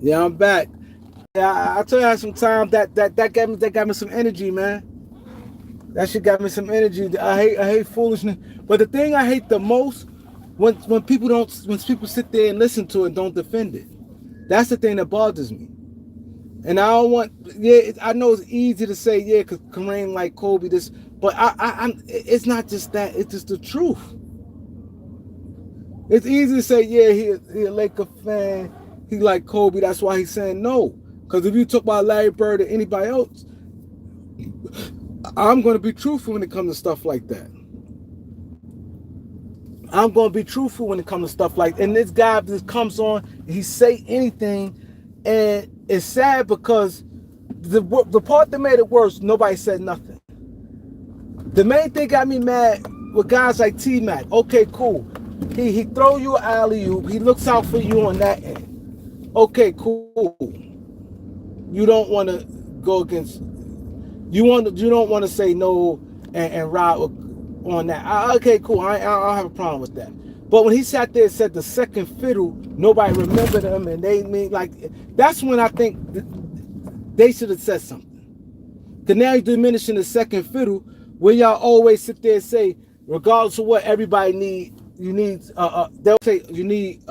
Yeah, I'm back. Yeah, I tell you, I had some time that got me some energy, man. That shit got me some energy. I hate foolishness. But the thing I hate the most when people sit there and listen to it and don't defend it. That's the thing that bothers me. And I don't want, yeah, I know it's easy to say, yeah, because Kareem like Kobe, this, but it's not just that, it's just the truth. It's easy to say, yeah, he a Laker fan, he like Kobe, that's why he's saying no. Because if you talk about Larry Bird or anybody else, I'm going to be truthful when it comes to stuff like that. I'm going to be truthful when it comes to stuff like that. And this guy just comes on, he say anything, and it's sad because the part that made it worse, nobody said nothing. The main thing got me mad with guys like T-Mac. Okay, cool. He throw you an alley-oop. He looks out for you on that end. Okay, cool. You don't want to go against. You don't want to say no and ride on that. Okay, cool. I don't have a problem with that. But when he sat there and said the second fiddle, nobody remembered him, and they mean like that's when I think they should have said something. Because now you're diminishing the second fiddle, where y'all always sit there and say, regardless of what everybody they'll say you need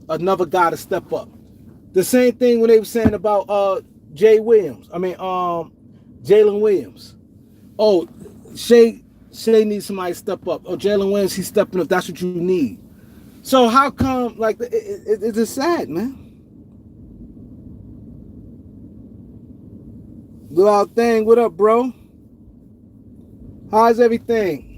another guy to step up. The same thing when they were saying about Jalen Williams. Oh, Shea needs somebody to step up. Oh, Jalen Williams, he's stepping up. That's what you need. So how come, like, it's just sad, man. Little thing, what up, bro? How's everything?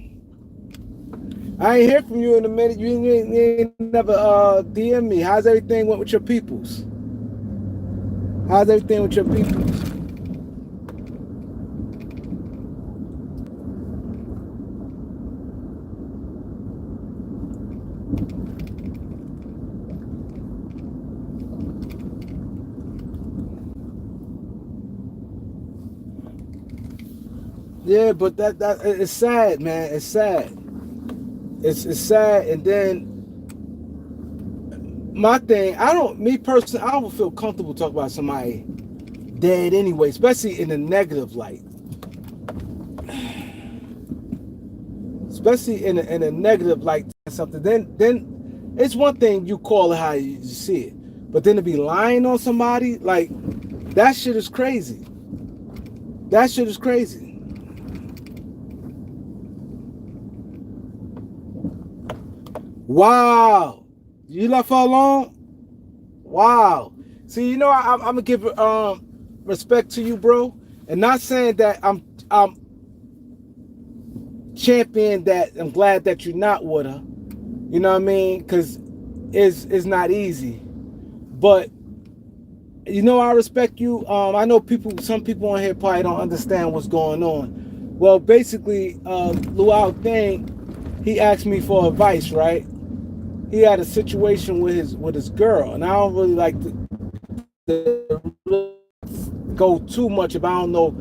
I ain't hear from you in a minute. You ain't never DM me. How's everything went with your peoples? How's everything with your peoples? Yeah, but that it's sad, man. It's sad. It's sad. And then my thing, me personally, I don't feel comfortable talking about somebody dead anyway, especially in a negative light. Especially in a negative light, something. Then it's one thing you call it how you see it, but then to be lying on somebody, like, that shit is crazy. That shit is crazy. Wow. You left her alone? Wow. See, I'm gonna give respect to you, bro, and not saying that I'm champion that. I'm glad that you're not with her. You know what I mean? Because it's not easy. But I respect you. I know some people on here probably don't understand what's going on. Well, basically, Luau Thing, he asked me for advice, right? He had a situation with his girl, and I don't really like to go too much if I don't know.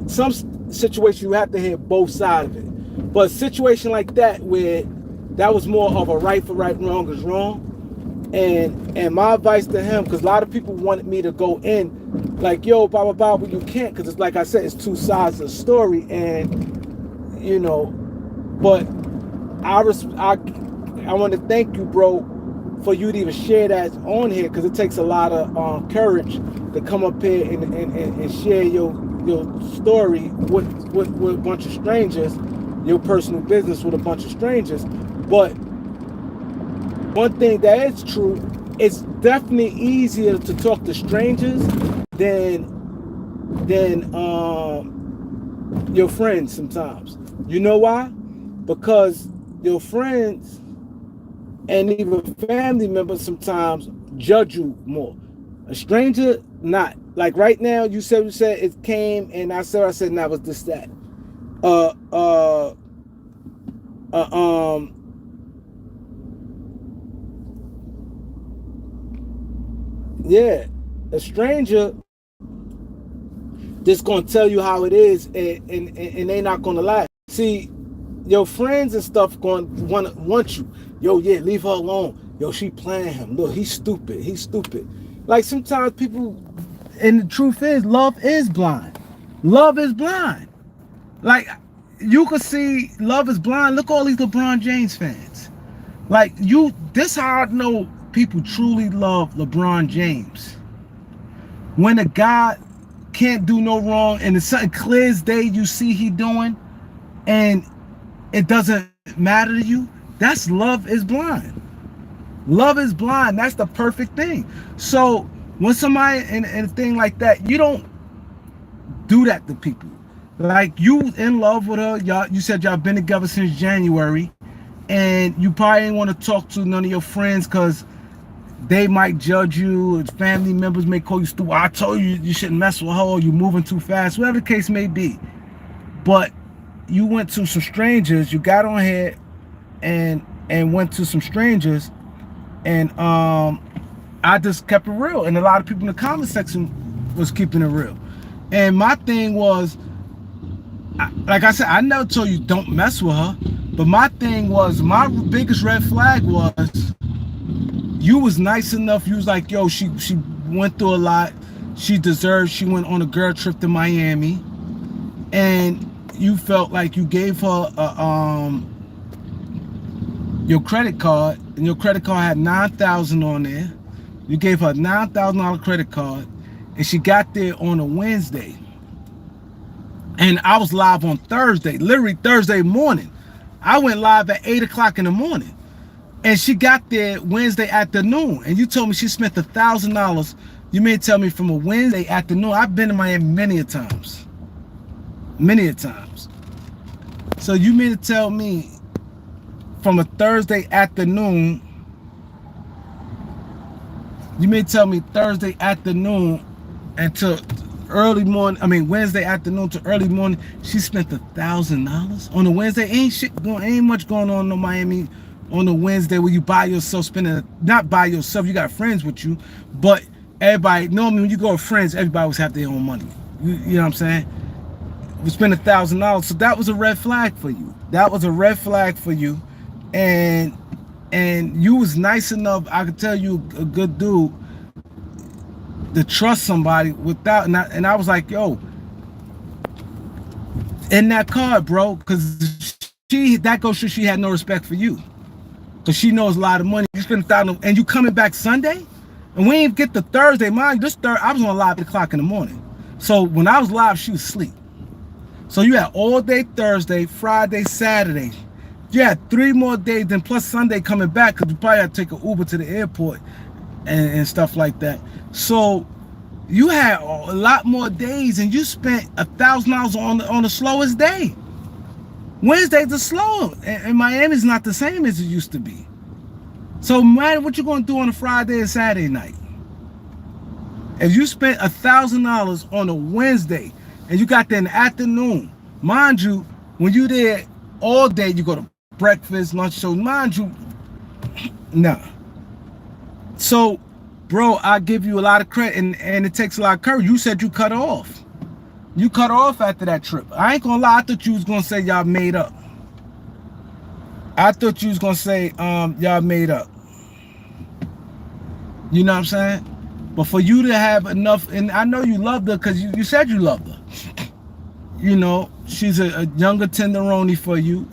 Some situation you have to hear both sides of it, but a situation like that where that was more of a right for right, wrong is wrong. And my advice to him, because a lot of people wanted me to go in like, yo, blah blah blah, but you can't, because it's like I said, it's two sides of the story, and but I want to thank you, bro, for you to even share that on here, because it takes a lot of courage to come up here and share your story with a bunch of strangers, your personal business with a bunch of strangers. But one thing that is true, it's definitely easier to talk to strangers than your friends sometimes. You know why? Because your friends and even family members sometimes judge you more. A stranger, not. Like right now, you said it came, and I said, nah, was this that? Yeah, a stranger just gonna tell you how it is, and they not gonna lie. See, your friends and stuff going want you. Yo, yeah, leave her alone. Yo, she playing him. Look, he's stupid. Like sometimes people, and the truth is, love is blind. Love is blind. Like you could see Love is Blind. Look at all these LeBron James fans. Like this how I know people truly love LeBron James. When a guy can't do no wrong and it's something clear as day you see he doing and it doesn't matter to you, that's love is blind. Love is blind. That's the perfect thing. So when somebody in a thing like that, you don't do that to people. Like you in love with her, y'all. You said y'all been together since January, and you probably ain't want to talk to none of your friends because they might judge you. Family members may call you stupid. I told you you shouldn't mess with her. Or you moving too fast. Whatever the case may be. But you went to some strangers. You got on here and went to some strangers, and I just kept it real. And a lot of people in the comment section was keeping it real. And my thing was, like I said, I never told you don't mess with her. But my thing was, my biggest red flag was, you was nice enough. You was like, yo, she went through a lot. She deserved. She went on a girl trip to Miami, and you felt like you gave her your credit card, and your credit card had $9,000 on there. You gave her a $9,000 credit card, and she got there on a Wednesday. And I was live on Thursday, literally Thursday morning. I went live at 8 o'clock in the morning. And she got there Wednesday afternoon. And you told me she spent $1,000. You may tell me from a Wednesday afternoon. I've been to Miami many a times. Many a times. So you mean to tell me from a Thursday afternoon, you may tell me Thursday afternoon until early morning, Wednesday afternoon to early morning, she spent $1,000 on a Wednesday. Ain't much going on in Miami on a Wednesday where you by yourself, not by yourself, you got friends with you, but everybody, normally when you go with friends, everybody always have their own money. You know what I'm saying? We spent $1,000, so that was a red flag for you. That was a red flag for you, and you was nice enough, I could tell you a good dude, to trust somebody without, and I was like, yo, in that card, bro, because that goes to she had no respect for you, because she knows a lot of money. You spend $1,000, and you coming back Sunday, and we didn't get the Thursday. Mind this I was on live at 8 o'clock in the morning, so when I was live, she was asleep. So you had all day Thursday, Friday, Saturday. You had 3 more days, then plus Sunday coming back, because you probably had to take an Uber to the airport and stuff like that. So you had a lot more days, and you spent $1,000 on the slowest day. Wednesdays are slow, and Miami's not the same as it used to be. So man, what you gonna do on a Friday and Saturday night? If you spent $1,000 on a Wednesday and you got there in the afternoon, mind you, when you there all day, you go to breakfast, lunch, so mind you, nah. So, bro, I give you a lot of credit, and it takes a lot of courage. You said you cut off. You cut off after that trip. I ain't gonna lie, I thought you was gonna say y'all made up. I thought you was gonna say y'all made up. You know what I'm saying? But for you to have enough, and I know you loved her because you said you loved her. You know, she's a younger tenderoni for you.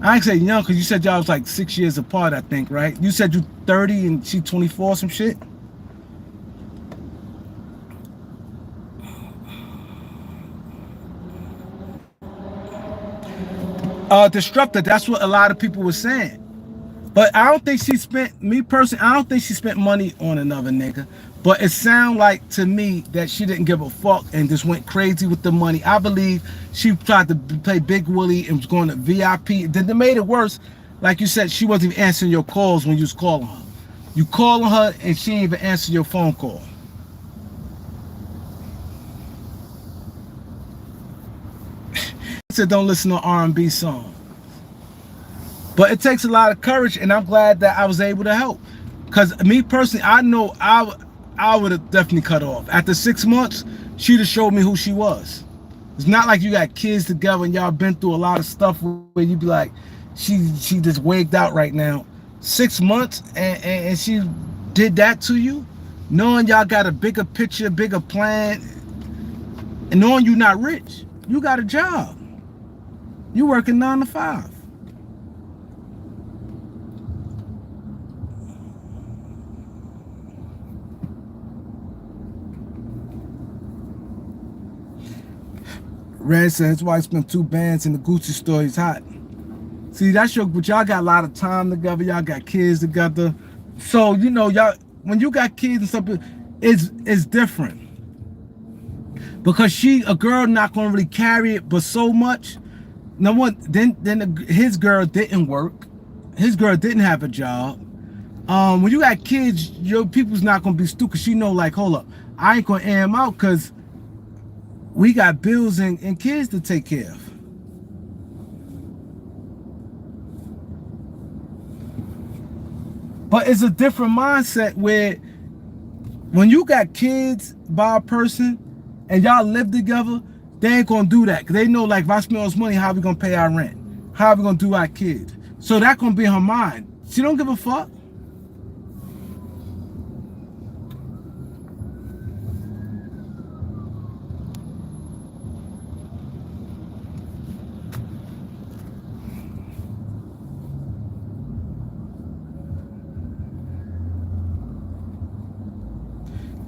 I ain't say young because you said y'all was like 6 years apart, I think, right? You said you 30 and she 24, some shit. Disruptor, that's what a lot of people were saying. But I don't think she spent, me personally, I don't think she spent money on another nigga. But it sounded like to me that she didn't give a fuck and just went crazy with the money. I believe she tried to play Big Willie and was going to VIP. Then they made it worse. Like you said, she wasn't even answering your calls when you was calling her. You calling her and she ain't even answering your phone call. He said don't listen to R&B songs. But it takes a lot of courage, and I'm glad that I was able to help. Because me personally, I know I would have definitely cut off. After 6 months, she'd have showed me who she was. It's not like you got kids together and y'all been through a lot of stuff where you be like, she just wigged out right now. 6 months and she did that to you? knowing y'all got a bigger picture, bigger plan, and knowing you're not rich. You got a job. You working 9 to 5. Red says his wife spent 2 bands in the Gucci store. He's hot. See, that's your, but y'all got a lot of time together. Y'all got kids together. So, you know, y'all, when you got kids and stuff, it's different. Because a girl not gonna really carry it, but so much. No one, then his girl didn't work. His girl didn't have a job. When you got kids, your people's not gonna be stupid. She know, like, hold up, I ain't gonna air him out because we got bills and kids to take care of. But it's a different mindset where when you got kids by a person and y'all live together, they ain't gonna do that. Cause they know, like, if I spend all this money, how we gonna pay our rent? How we gonna do our kids? So that gonna be in her mind. She don't give a fuck.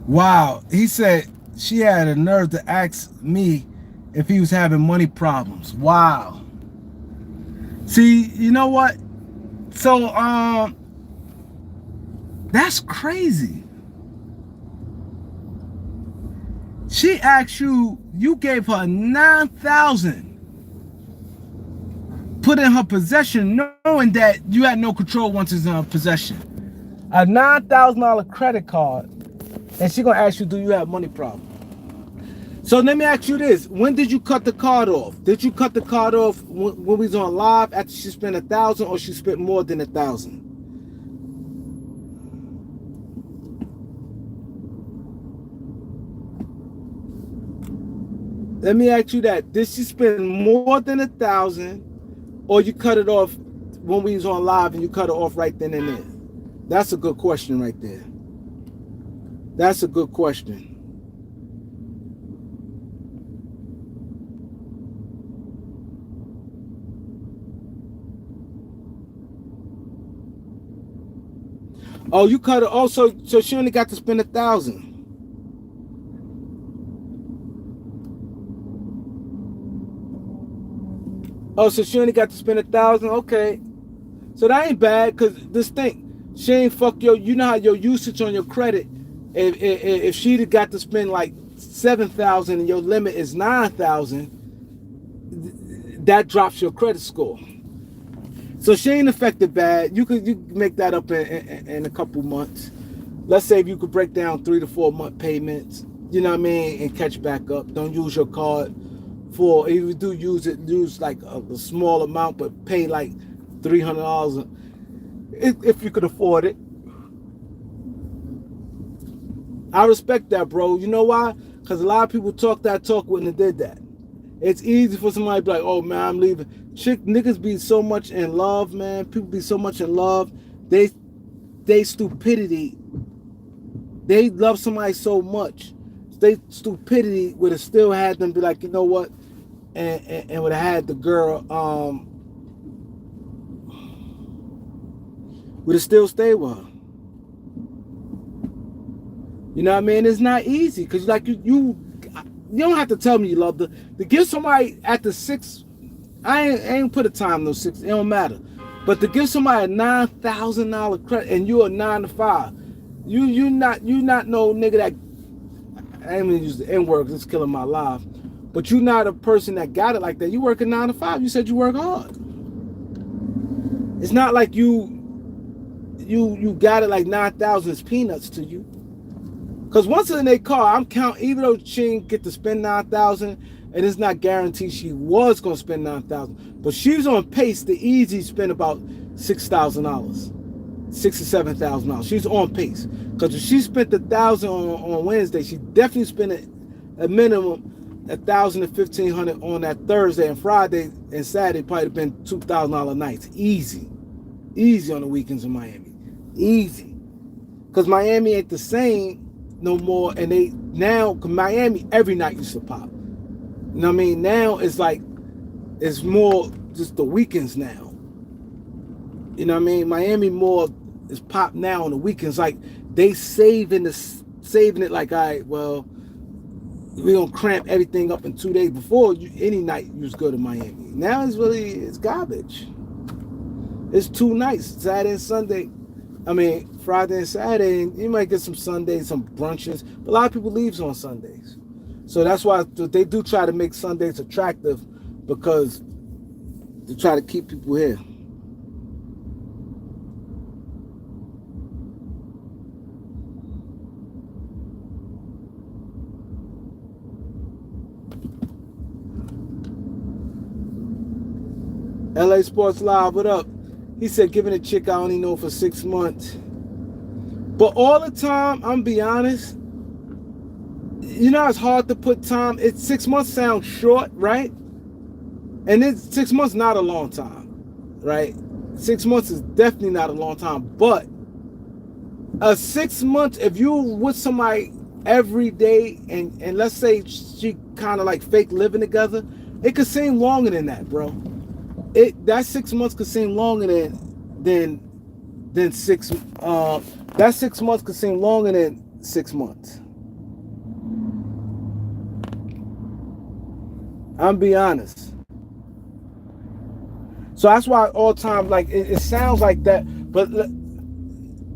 Wow, he said she had a nerve to ask me if he was having money problems. Wow. See, you know what? So, that's crazy. She asked you, you gave her 9,000, put in her possession, knowing that you had no control once it's in her possession. A $9,000 credit card, and she gonna ask you, do you have money problems? So let me ask you this: when did you cut the card off? Did you cut the card off when we was on live after she spent 1,000, or she spent more than 1,000? Let me ask you that: did she spend more than 1,000, or you cut it off when we was on live and you cut it off right then and there? That's a good question right there. That's a good question. Oh, you cut it. Oh, so she only got to spend 1,000. Oh, so she only got to spend 1,000. Okay, so that ain't bad. Cause this thing, she ain't fuck your. You know how your usage on your credit. If she'd got to spend like 7,000 and your limit is 9,000, that drops your credit score. So she ain't affected bad. You could make that up in a couple months. Let's say if you could break down 3 to 4 month payments, you know what I mean, and catch back up. Don't use your card for, if you do use it, use like a small amount, but pay like $300 if you could afford it. I respect that, bro. You know why? Because a lot of people talk that talk wouldn't have did that. It's easy for somebody to be like, oh man, I'm leaving. Niggas be so much in love, man. People be so much in love. They stupidity. They love somebody so much. They stupidity would have still had them be like, you know what? And would have had the girl, would have still stayed with her. You know what I mean? It's not easy because like you don't have to tell me you love her. To give somebody at the 6, I ain't put a time no 6. It don't matter. But to give somebody a $9,000 credit and you're a 9 to 5, you not no nigga that, I ain't gonna use the N word because it's killing my life. But you're not a person that got it like that. You work a 9 to 5. You said you work hard. It's not like you got it like 9,000 is peanuts to you. Because once in their car, I'm counting, even though she didn't get to spend 9,000, and it's not guaranteed she was going to spend 9,000, but she was on pace to easily spend about $6,000, $6,000 or $7,000. She's on pace. Because if she spent 1,000 on Wednesday, she definitely spent a minimum 1,000 to 1,500 on that Thursday, and Friday and Saturday probably have been $2,000 nights. Easy on the weekends in Miami. Easy. Because Miami ain't the same no more. And they now, Miami every night used to pop. You know what I mean? Now it's like it's more just the weekends now. You know what I mean? Miami more is pop now on the weekends. Like they saving it like, all right, well, we're gonna cramp everything up in 2 days. Before any night you was good in Miami. Now it's garbage. It's 2 nights, Saturday and Sunday. I mean Friday and Saturday, and you might get some Sundays, some brunches. But a lot of people leaves on Sundays. So that's why they do try to make Sundays attractive, because they try to keep people here. LA Sports Live, what up? He said, giving a chick I only know for 6 months. But all the time, I'm be honest, you know it's hard to put time. 6 months sounds short, right? And 6 months not a long time, right? 6 months is definitely not a long time. But a 6 months, if you with somebody every day, and let's say she kind of like fake living together, it could seem longer than that, bro. That 6 months could seem longer than six. That 6 months could seem longer than 6 months. I'm be honest. So that's why all time, like it sounds like that, but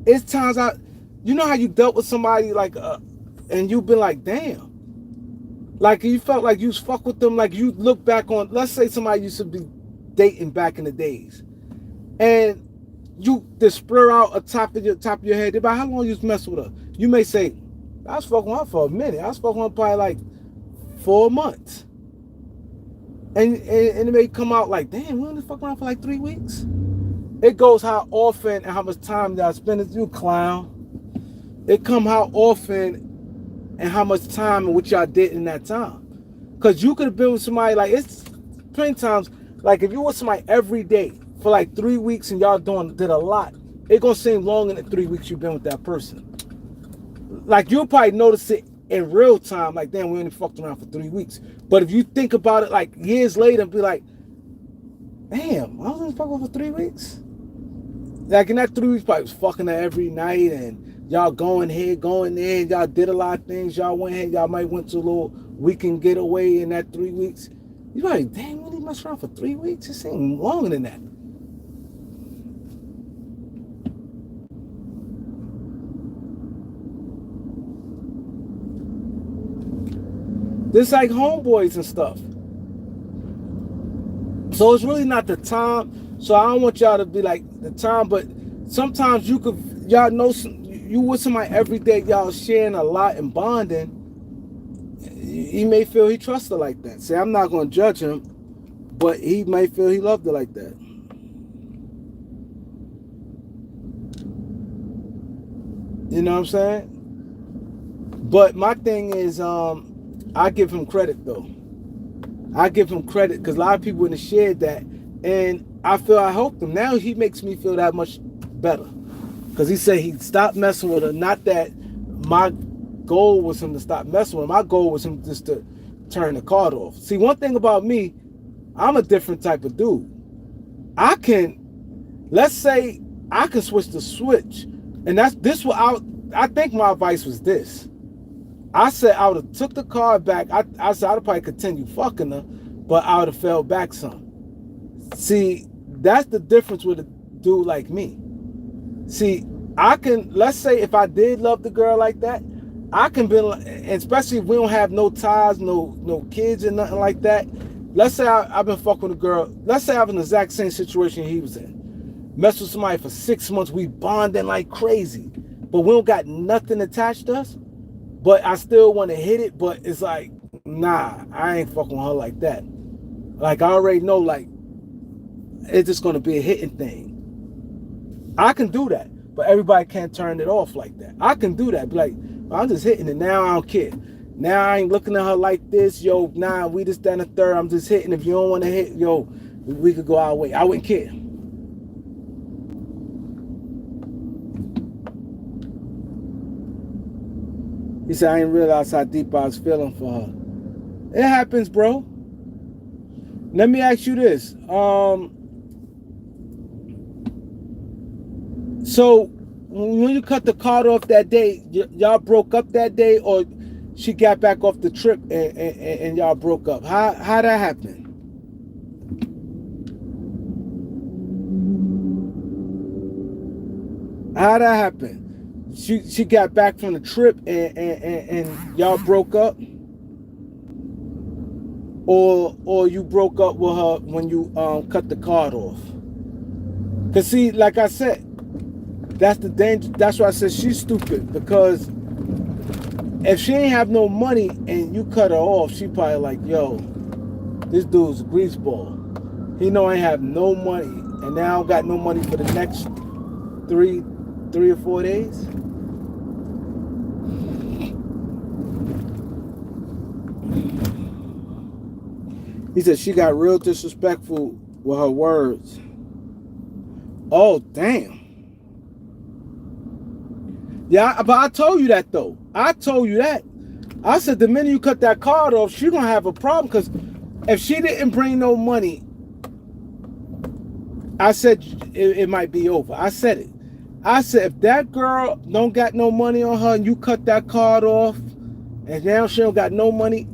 it's times you know how you dealt with somebody like, and you've been like, damn. Like you felt like you was fuck with them. Like you look back on, let's say somebody used to be dating back in the days, and you just spur out a top of your head about how long you was messing with her. You may say, I was fucking with her for a minute. I was fucking with her probably like 4 months. And it may come out like, damn, we only fuck around for like 3 weeks. It goes how often and how much time that I spend with you, clown. It come how often and how much time and what y'all did in that time. Because you could have been with somebody, like, it's plenty times, like if you with somebody every day for like 3 weeks and y'all did a lot, it gonna seem longer than 3 weeks you've been with that person. Like you'll probably notice it in real time, like, damn, we only fucked around for 3 weeks. But if you think about it like years later and be like, damn, I was only fucking for 3 weeks. Like in that 3 weeks, probably was fucking her every night, and y'all going here, going there, y'all did a lot of things. Y'all went here, y'all might went to a little weekend getaway in that 3 weeks. You're like, damn, we only messed around for 3 weeks? It seemed longer than that. This like homeboys and stuff. So it's really not the time. So I don't want y'all to be like the time, but sometimes y'all know, you with somebody every day, y'all sharing a lot and bonding. He may feel he trusts her like that. See, I'm not going to judge him, but he may feel he loved her like that. You know what I'm saying? But my thing is, I give him credit though. I give him credit because a lot of people wouldn't have shared that, and I feel I helped him. Now he makes me feel that much better because he said he stopped messing with her. Not that my goal was him to stop messing with her. My goal was him just to turn the card off. See, one thing about me, I'm a different type of dude. Let's say I can switch the switch, and I think my advice was this. I said I would have took the card back. I said I'd have probably continued fucking her, but I would have fell back some. See, that's the difference with a dude like me. See, let's say if I did love the girl like that, I can be, especially if we don't have no ties, no kids and nothing like that. Let's say I've been fucking with a girl. Let's say I'm in the exact same situation he was in. Mess with somebody for 6 months, we bonding like crazy, but we don't got nothing attached to us. But I still want to hit it, but it's like, nah, I ain't fucking with her like that. Like, I already know, like, it's just going to be a hitting thing. I can do that, but everybody can't turn it off like that. I can do that. Be like, I'm just hitting it. Now I don't care. Now I ain't looking at her like this. Yo, nah, we just done a third. I'm just hitting. If you don't want to hit, yo, we could go our way. I wouldn't care. He said, I didn't realize how deep I was feeling for her. It happens, bro. Let me ask you this. So when you cut the card off that day, y'all broke up that day, or she got back off the trip and y'all broke up? How that happened? How that happened? She got back from the trip and y'all broke up, or you broke up with her when you cut the card off? Cause see, like I said, that's the danger. That's why I said she's stupid, because if she ain't have no money and you cut her off, she probably like, yo, this dude's a greaseball. He know I ain't have no money, and now I don't got no money for the next three or 4 days. He said she got real disrespectful with her words. Oh, damn. Yeah, but I told you that, though. I told you that. I said the minute you cut that card off, she gonna have a problem, because if she didn't bring no money, I said it might be over. I said it. I said if that girl don't got no money on her and you cut that card off and now she don't got no money,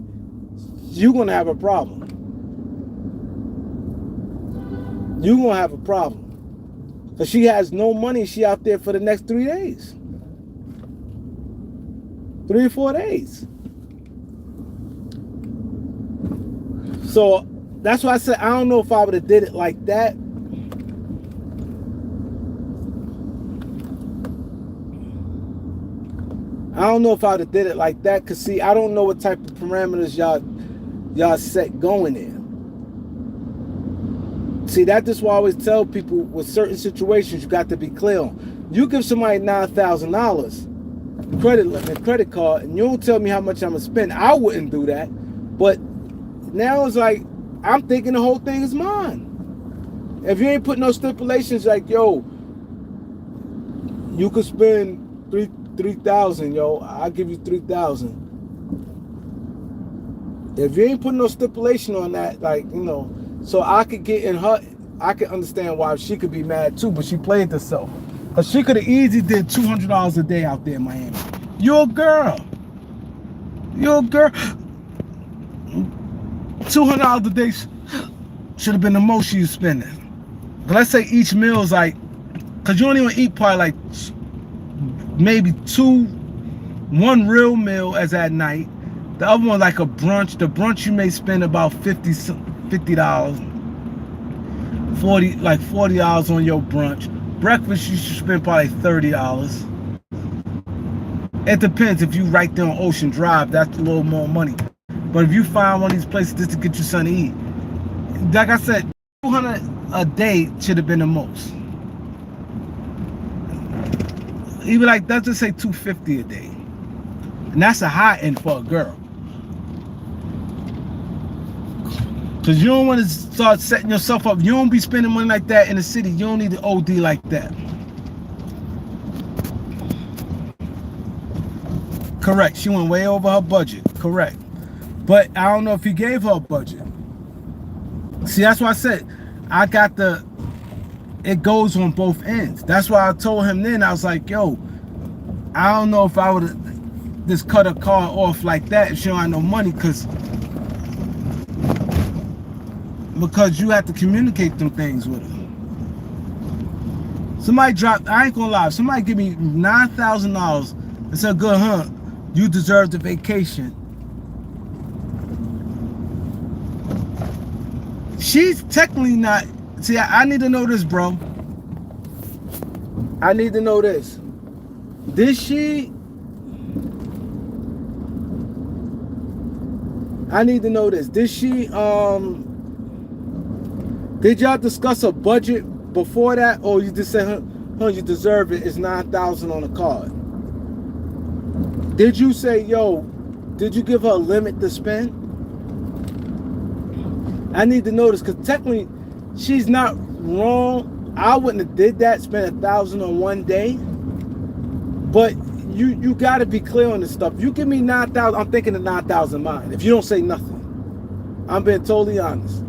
you gonna have a problem. You gonna have a problem. Because she has no money, she out there for the next 3 days. 3 or 4 days. So that's why I said I don't know if I would have did it like that. I don't know if I would have did it like that, because see, I don't know what type of parameters y'all set going in. See, that's just why I always tell people with certain situations you got to be clear on. You give somebody $9,000 credit limit, credit card, and you don't tell me how much I'm gonna spend. I wouldn't do that. But now it's like I'm thinking the whole thing is mine. If you ain't put no stipulations like, yo, you could spend $3,000, yo, I'll give you $3,000. If you ain't putting no stipulation on that, like, you know, so I could get in her, I could understand why she could be mad too, but she played herself. Because she could have easily did $200 a day out there in Miami. You're a girl. You're a girl. $200 a day should have been the most she was spending. But let's say each meal is like, because you don't even eat probably like maybe one real meal as at night. The other one like a brunch. The brunch you may spend about $50, $40 on your brunch. Breakfast you should spend probably $30. It depends. If you right there on Ocean Drive, that's a little more money. But if you find one of these places just to get you something to eat, like I said, $200 a day should have been the most. Even like, let's just say $250 a day, and that's a high end for a girl. Because you don't want to start setting yourself up. You don't be spending money like that in the city. You don't need to OD like that. Correct. She went way over her budget. Correct. But I don't know if he gave her a budget. See, that's why I said I got it goes on both ends. That's why I told him then, I was like, yo, I don't know if I would have just cut a car off like that if she don't have no money, because you have to communicate them things with her. Somebody dropped, I ain't gonna lie, somebody give me $9,000 and said, good, huh? You deserve the vacation. She's technically not, see, I need to know this, bro. I need to know this. I need to know this. Did y'all discuss a budget before that, or you just said, huh, you deserve it, it's $9,000 on the card? Did you say, yo, did you give her a limit to spend? I need to know this, because technically she's not wrong. I wouldn't have did that, spent $1,000 on one day. But you got to be clear on this stuff. You give me 9,000, I'm thinking of 9,000 mine. If you don't say nothing, I'm being totally honest.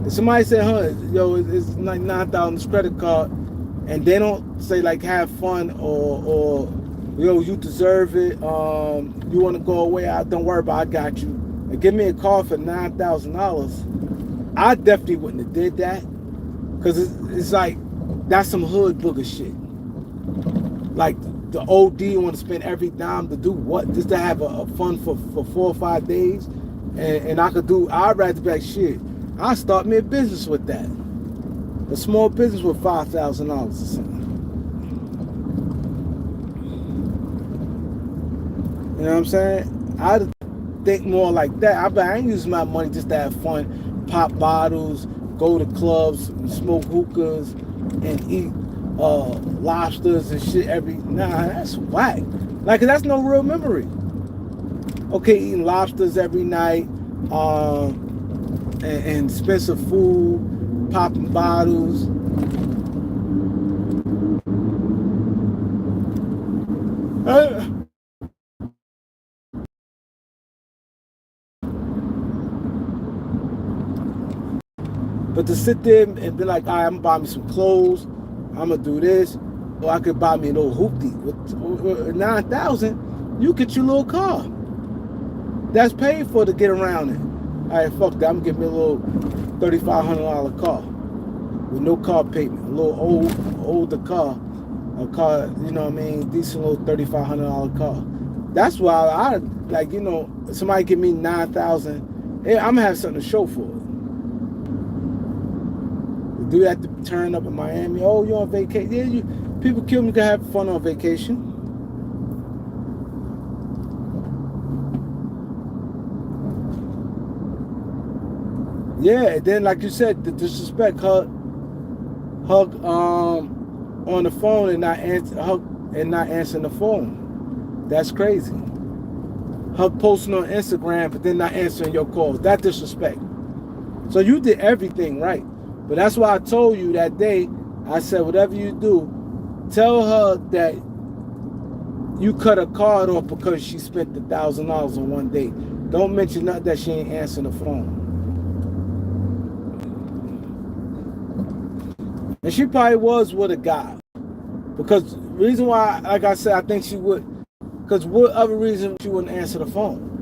If somebody say, yo, it's like 9,000 this credit card, and they don't say like have fun or yo, you deserve it. You want to go away? Don't worry about it, I got you. And give me a call for $9,000. I definitely wouldn't have did that, because it's like that's some hood booger shit. Like the OD want to spend every dime to do what? Just to have a fun for 4 or 5 days, and I'd rather be like, shit, I'll start me a business with that. A small business with $5,000 or something. You know what I'm saying? I think more like that. I ain't using my money just to have fun, pop bottles, go to clubs, and smoke hookahs, and eat lobsters and shit that's whack. Like, that's no real memory. Okay, eating lobsters every night, and expensive food, popping bottles. But to sit there and be like, all right, I'm gonna buy me some clothes, I'm gonna do this, or I could buy me an old hoopty with 9,000. You get your little car. That's paid for to get around in. All right, fuck that. I'm gonna get me a little $3,500 car with no car payment, a little older car, a car, you know what I mean, decent little $3,500 car. That's why I like, somebody give me 9,000, I'm gonna have something to show for it. Do you have to turn up in Miami? Oh, you're on vacation? Yeah, people kill me to have fun on vacation. Yeah, and then like you said, the disrespect, hug on the phone and not answering the phone. That's crazy. Hug posting on Instagram but then not answering your calls. That disrespect. So you did everything right. But that's why I told you that day, I said, whatever you do, tell her that you cut a card off because she spent $1,000 on one day. Don't mention nothing that she ain't answering the phone. And she probably was with a guy. Because the reason why, like I said, I think she would, because what other reason she wouldn't answer the phone?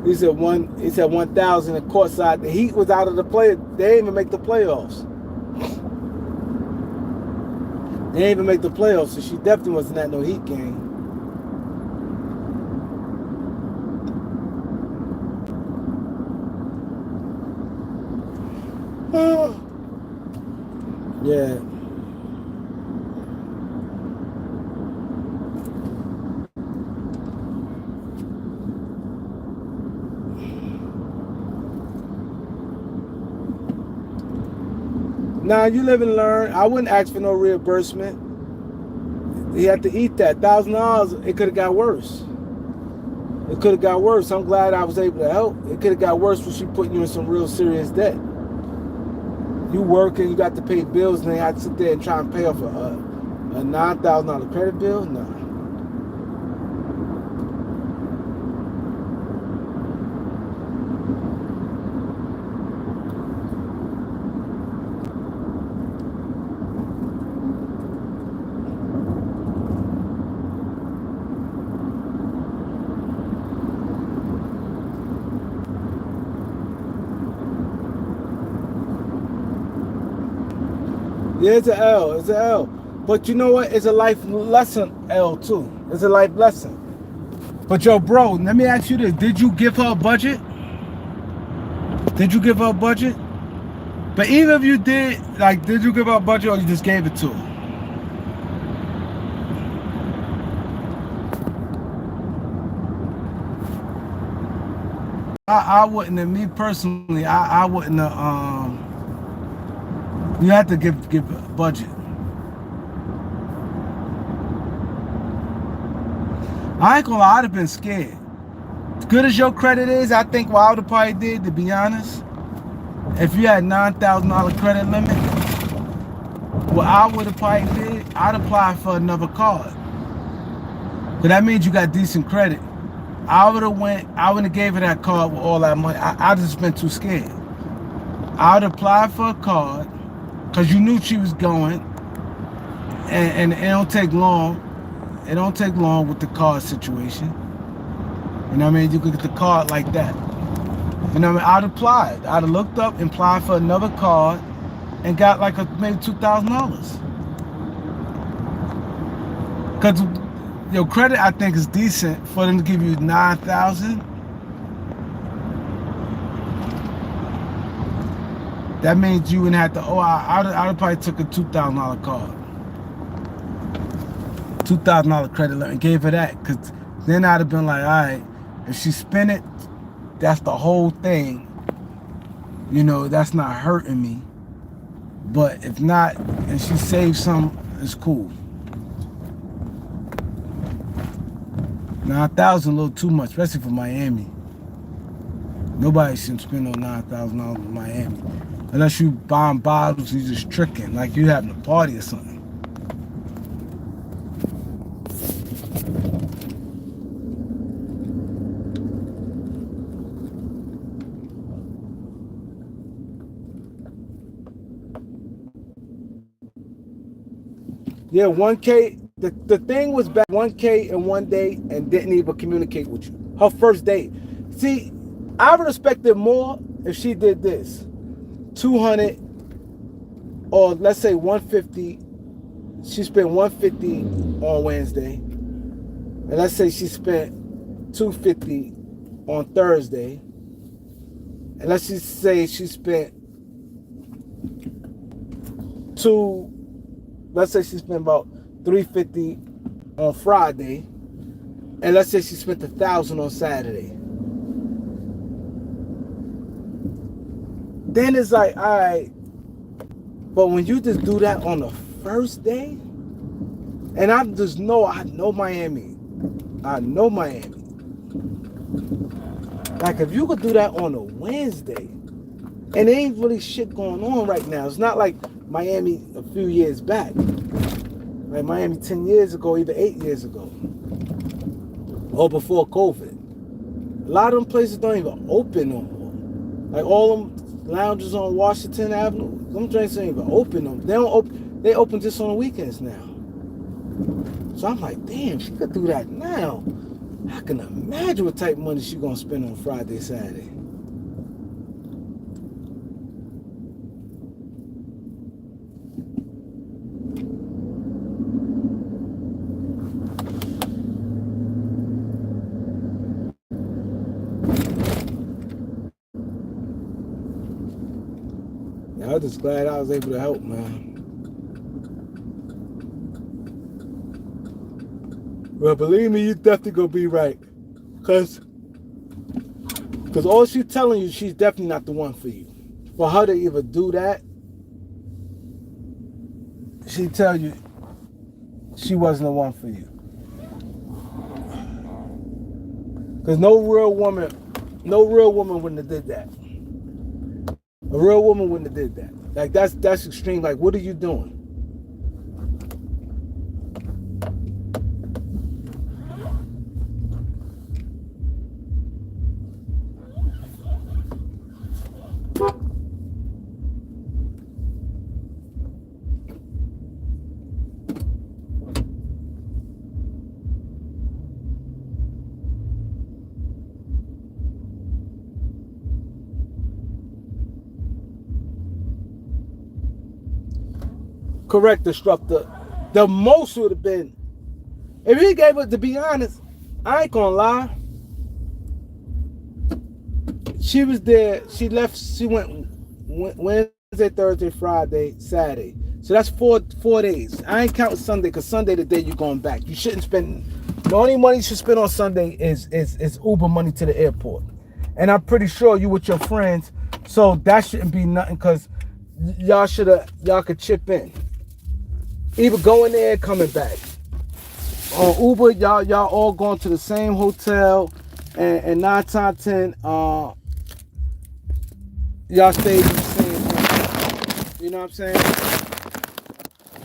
He said 1,000 at courtside. The Heat was out of the play. They didn't even make the playoffs. They didn't even make the playoffs, so she definitely wasn't at no Heat game. Yeah. Now you live and learn. I wouldn't ask for no reimbursement. He had to eat that $1,000. It could have got worse. It could have got worse. I'm glad I was able to help. It could have got worse when she putting you in some real serious debt. You working, you got to pay bills, and they had to sit there and try and pay off a $9,000 credit bill. No. Yeah, it's an L. It's an L. But you know what? It's a life lesson, L, too. It's a life lesson. But yo, bro, let me ask you this. Did you give her a budget? Did you give her a budget? But even if you did, like, did you give her a budget or you just gave it to her? I wouldn't have, me personally, I wouldn't have, you have to give a budget. I ain't gonna lie, I'd have been scared. good as your credit is, I think what I would have probably did, to be honest, if you had $9,000 credit limit, what I would have probably did, I'd apply for another card. But that means you got decent credit. I would have gave her that card with all that money. I'd just been too scared. I would apply for a card, because you knew she was going, and it don't take long. It don't take long with the card situation. You know what I mean? You could get the card like that. You know what I mean? I'd applied. I'd have looked up and applied for another card and got like maybe $2,000. Because your credit, I think, is decent for them to give you $9,000. That means you wouldn't have to. I'd have probably took a $2,000 card, $2,000 credit limit, and gave her that. Because then I'd have been like, all right, if she spent it, that's the whole thing. You know, that's not hurting me. But if not, and she saves some, it's cool. 9,000 a little too much, especially for Miami. Nobody should spend no $9,000 in Miami. Unless you buying bottles, you just tricking, like you having a party or something. Yeah, 1K, the thing was back 1K in one day and didn't even communicate with you. Her first date. See, I would respect it more if she did this. 200 or let's say 150. She spent 150 on Wednesday. And let's say she spent 250 on Thursday. And let's just say she spent let's say she spent about $350 on Friday, and let's say she spent $1,000 on Saturday. Then it's like, all right, but when you just do that on the first day, and I know Miami. Like if you could do that on a Wednesday, and there ain't really shit going on right now. It's not like Miami a few years back. Like Miami 10 years ago, even 8 years ago. Or before COVID. A lot of them places don't even open no more. Like all them lounges on Washington Avenue, them drinks ain't even open no more. They don't open, they open just on the weekends now. So I'm like, damn, she could do that now. I can imagine what type of money she gonna spend on Friday, Saturday. I'm just glad I was able to help, man. Well, believe me, you definitely gonna be right. Cause all she's telling you, she's definitely not the one for you. For her to even do that, she tell you she wasn't the one for you. Cause no real woman wouldn't have did that. A real woman wouldn't have did that. Like that's extreme. Like, what are you doing? Correct, instructor. The most would have been, if he gave it, to be honest, I ain't gonna lie. She was there, she left, she went Wednesday, Thursday, Friday, Saturday. So that's four days. I ain't counting Sunday, because Sunday the day you're going back. You shouldn't spend, the only money you should spend on Sunday is Uber money to the airport. And I'm pretty sure you with your friends, so that shouldn't be nothing, because y'all could chip in. Either going there and coming back. On Uber, y'all all going to the same hotel and 9 times 10, y'all stay the same thing. You know what I'm saying?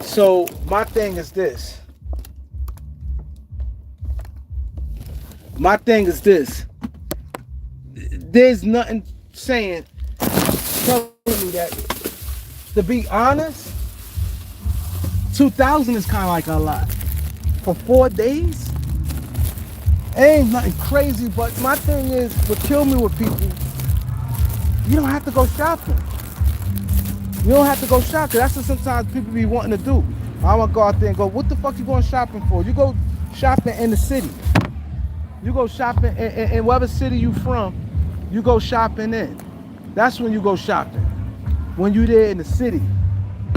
So my thing is this. There's nothing telling me that, to be honest, 2,000 is kind of like a lot for 4 days. It ain't nothing crazy, but my thing is, what kill me with people, you don't have to go shopping. You don't have to go shopping. That's what sometimes people be wanting to do. I want to go out there and go, what the fuck you going shopping for? You go shopping in the city. You go shopping in whatever city you from, you go shopping in. That's when you go shopping. When you there in the city.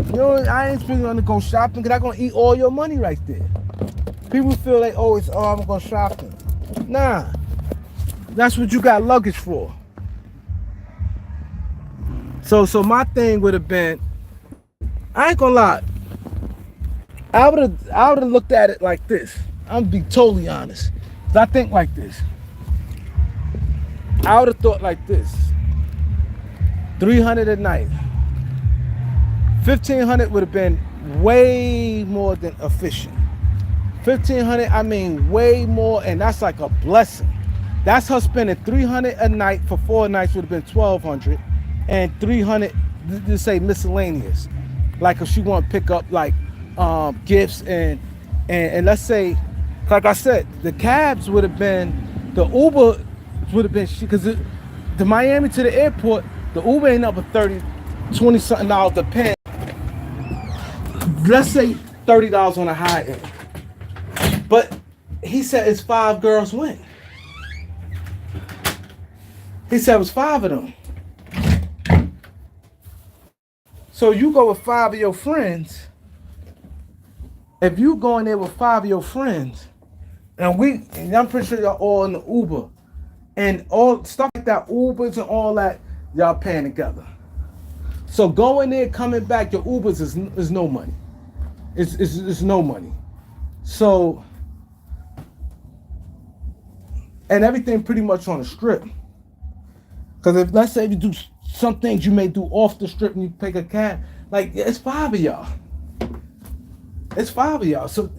You know, I ain't really gonna go shopping because I'm gonna eat all your money right there. People feel like, oh, I'm gonna go shopping. Nah. That's what you got luggage for. So my thing would have been, I ain't gonna lie, I would have looked at it like this. I'm gonna be totally honest. I think like this. I would have thought like this. 300 a night. 1,500 would have been way more than efficient. 1,500, I mean way more, and that's like a blessing. That's her spending 300 a night for 4 nights would have been 1,200, and 300, just say miscellaneous. Like if she want to pick up like gifts and let's say, like I said, the cabs would have been, the Uber would have been, because the Miami to the airport, the Uber ain't up for 30, 20 something dollars depend. Let's say $30 on a high end. But he said it's 5 girls went. He said it was 5 of them. So you go with 5 of your friends. If you go in there with 5 of your friends, and I'm pretty sure y'all all in the Uber, and all stuff like that, Ubers and all that, y'all paying together. So going there, coming back, your Ubers is no money. It's no money. So, and everything pretty much on the strip. Because if, let's say if you do some things you may do off the strip and you pick a cab, like it's 5 of y'all. It's 5 of y'all. So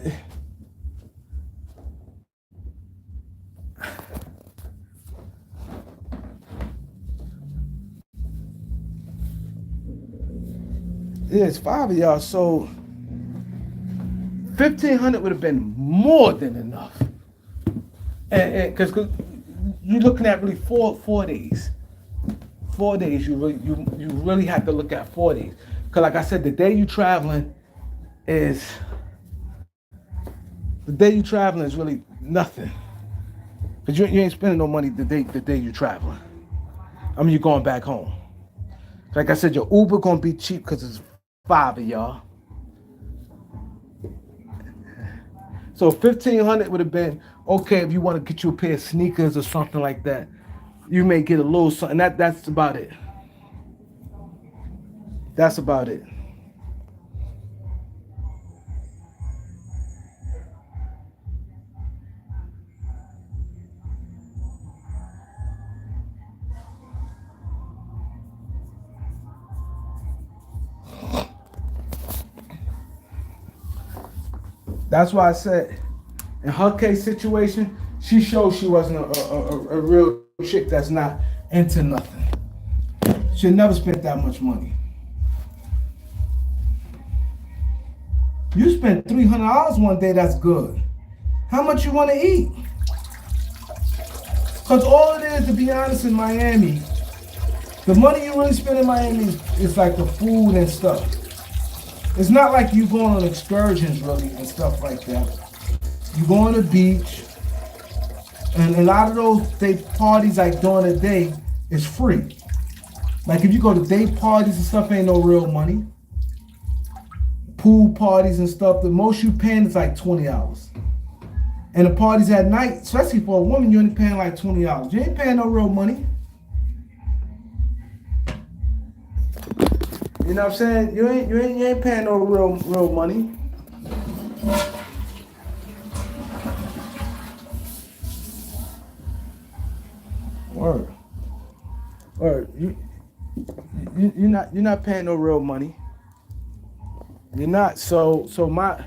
yeah, it's 5 of y'all. So 1,500 would have been more than enough. And because you're looking at really four days. 4 days, you really have to look at 4 days. Because like I said, the day you traveling is really nothing. Because you ain't spending no money the day you traveling. I mean, you're going back home. Like I said, your Uber gonna be cheap because it's 5 of y'all. So 1,500 would have been okay if you want to get you a pair of sneakers or something like that. You may get a little something. That's about it. That's about it. That's why I said, in her case situation, she showed she wasn't a real chick that's not into nothing. She never spent that much money. You spent $300 one day, that's good. How much you want to eat? Because all it is, to be honest, in Miami, the money you really spend in Miami is like the food and stuff. It's not like you going on excursions really and stuff like that. You go on the beach, and a lot of those parties like during the day is free. Like if you go to day parties and stuff, ain't no real money. Pool parties and stuff, the most you paying is like $20. And the parties at night, especially for a woman, you only paying like $20. You ain't paying no real money. You know what I'm saying? You ain't paying no real money. Word. Word. You're not paying no real money. You're not. So my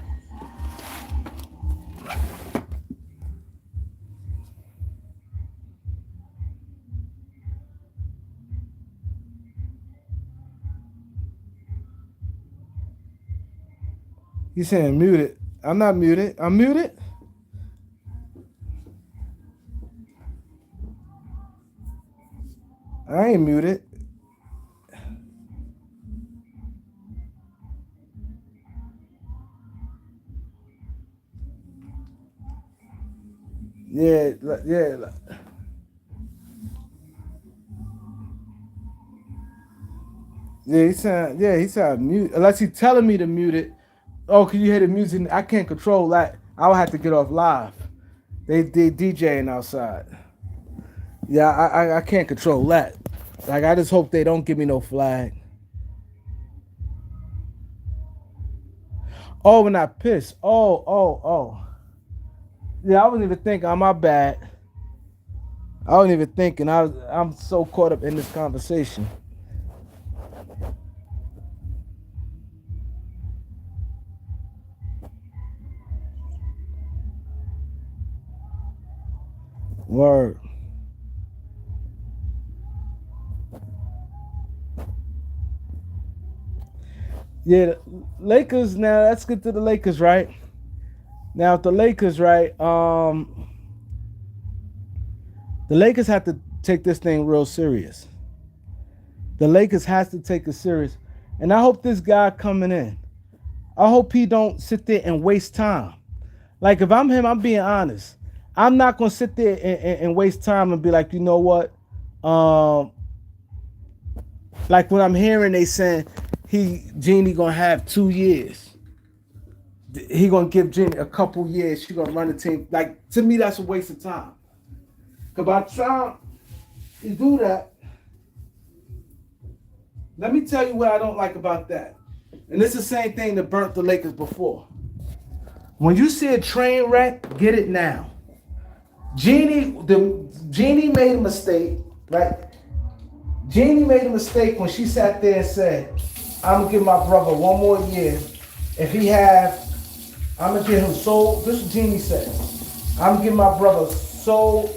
he's saying muted. I'm not muted. I'm muted. I ain't muted. Yeah, yeah. He said mute. Unless he's telling me to mute it. Oh, can you hear the music? I can't control that. I'll have to get off live. They DJing outside. Yeah, I can't control that. Like I just hope they don't give me no flag. Oh, when I piss. Oh. Yeah, I wasn't even thinking. Oh, my bad. I wasn't even thinking. I'm so caught up in this conversation. Word. Yeah, the Lakers. Now let's get to the Lakers, right? Now the Lakers, right? The Lakers have to take this thing real serious. The Lakers has to take it serious, and I hope this guy coming in. I hope he don't sit there and waste time. Like if I'm him, I'm being honest. I'm not gonna sit there and waste time and be like, you know what? Um, like when I'm hearing they saying Jeannie gonna have 2 years. He gonna give Jeannie a couple years. She gonna run the team. Like to me, that's a waste of time. Cause by the time you do that, let me tell you what I don't like about that. And it's the same thing that burnt the Lakers before. When you see a train wreck, get it now. Jeannie made a mistake, right? Jeannie made a mistake when she sat there and said, I'm gonna give my brother 1 more year. If he have, I'm gonna give him soul. This is what Jeannie said. I'm gonna give my brother soul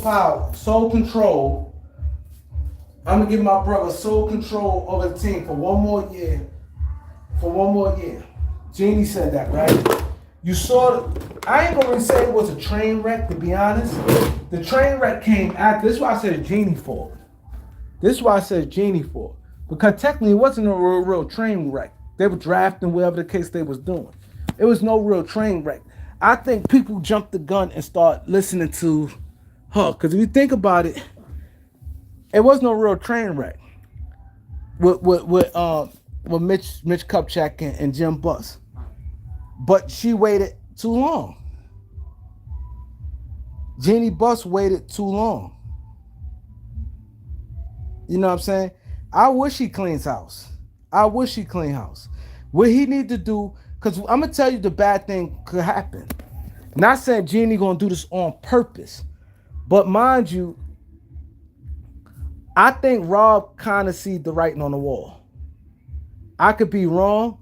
power, soul control. I'm gonna give my brother soul control over the team for 1 more year. For 1 more year. Jeannie said that, right? You saw, I ain't gonna really say it was a train wreck, to be honest. The train wreck came after. This is why I said it's Jeannie fault. This is why I said Jeannie fault. Because technically it wasn't a real train wreck. They were drafting whatever the case they was doing. It was no real train wreck. I think people jumped the gun and start listening to her. Because if you think about it, it was no real train wreck. With Mitch Kupchak and Jim Buss. But she waited too long. Jeannie Buss waited too long. You know what I'm saying? I wish he cleans house. I wish he clean house. What he need to do, because I'm gonna tell you the bad thing could happen. Not saying Jeannie gonna do this on purpose, but mind you, I think Rob kind of see the writing on the wall. I could be wrong,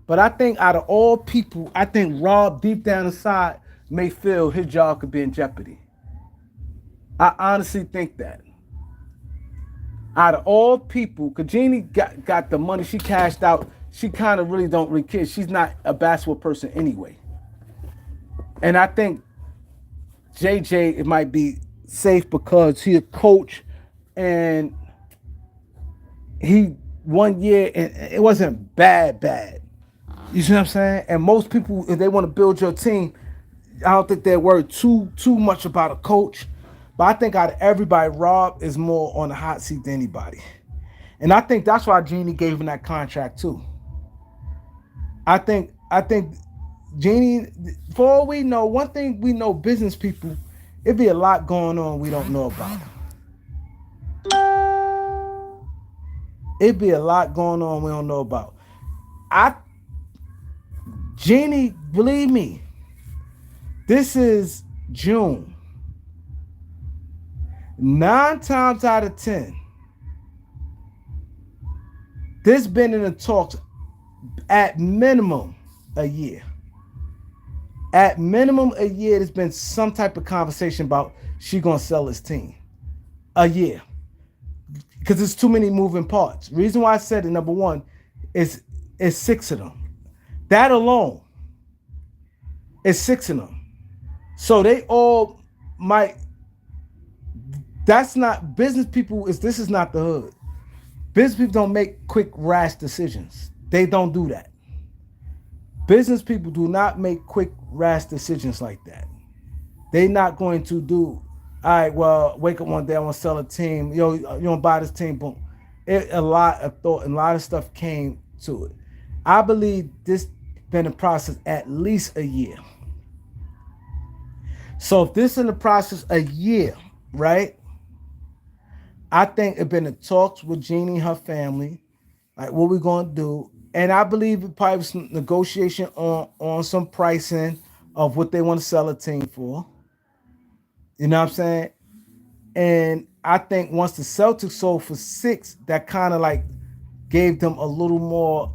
but I think out of all people, I think Rob deep down inside may feel his job could be in jeopardy. I honestly think that. Out of all people, because Jeannie got the money, she cashed out. She kind of really don't really care. She's not a basketball person anyway. And I think JJ, it might be safe because he's a coach and he 1 year and it wasn't bad. You see what I'm saying? And most people, if they want to build your team, I don't think they worry too much about a coach. But I think out of everybody, Rob is more on the hot seat than anybody. And I think that's why Jeannie gave him that contract too. I think Jeannie, for all we know, one thing we know, business people, it'd be a lot going on we don't know about. It'd be a lot going on we don't know about. Jeannie, believe me, this is June. 9 times out of 10, this been in the talks at minimum a year. At minimum a year, there's been some type of conversation about she gonna sell this team. A year. Because there's too many moving parts. Reason why I said it, number one, is 6 of them. That alone is 6 of them. So they all might. That's not business people. This is not the hood. Business people don't make quick, rash decisions. They don't do that. Business people do not make quick, rash decisions like that. They're not going to do, all right, well, wake up one day, I want to sell a team. Yo, you want to buy this team? Boom. A lot of thought and a lot of stuff came to it. I believe this been a process at least a year. So if this in the process a year, right? I think it been in talks with Jeannie and her family, like what we gonna do. And I believe it probably was some negotiation on some pricing of what they want to sell a team for. You know what I'm saying? And I think once the Celtics sold for 6, that kind of like gave them a little more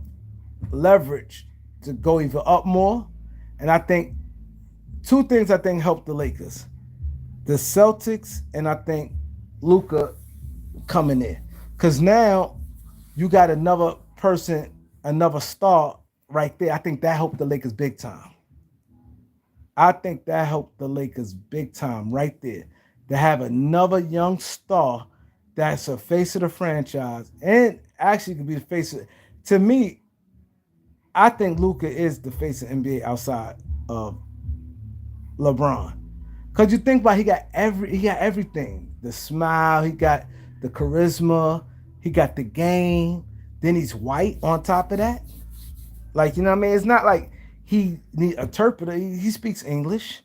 leverage to go even up more. And I think 2 things I think helped the Lakers. The Celtics and I think Luka coming in. Because now you got another person, another star right there. I think that helped the Lakers big time. I think that helped the Lakers big time right there. To have another young star that's a face of the franchise and actually could be the face of, to me, I think Luka is the face of NBA outside of LeBron. Cause you think about he got everything. The smile, he got the charisma, he got the game. Then he's white on top of that. Like, you know what I mean? It's not like he need a interpreter. He speaks English.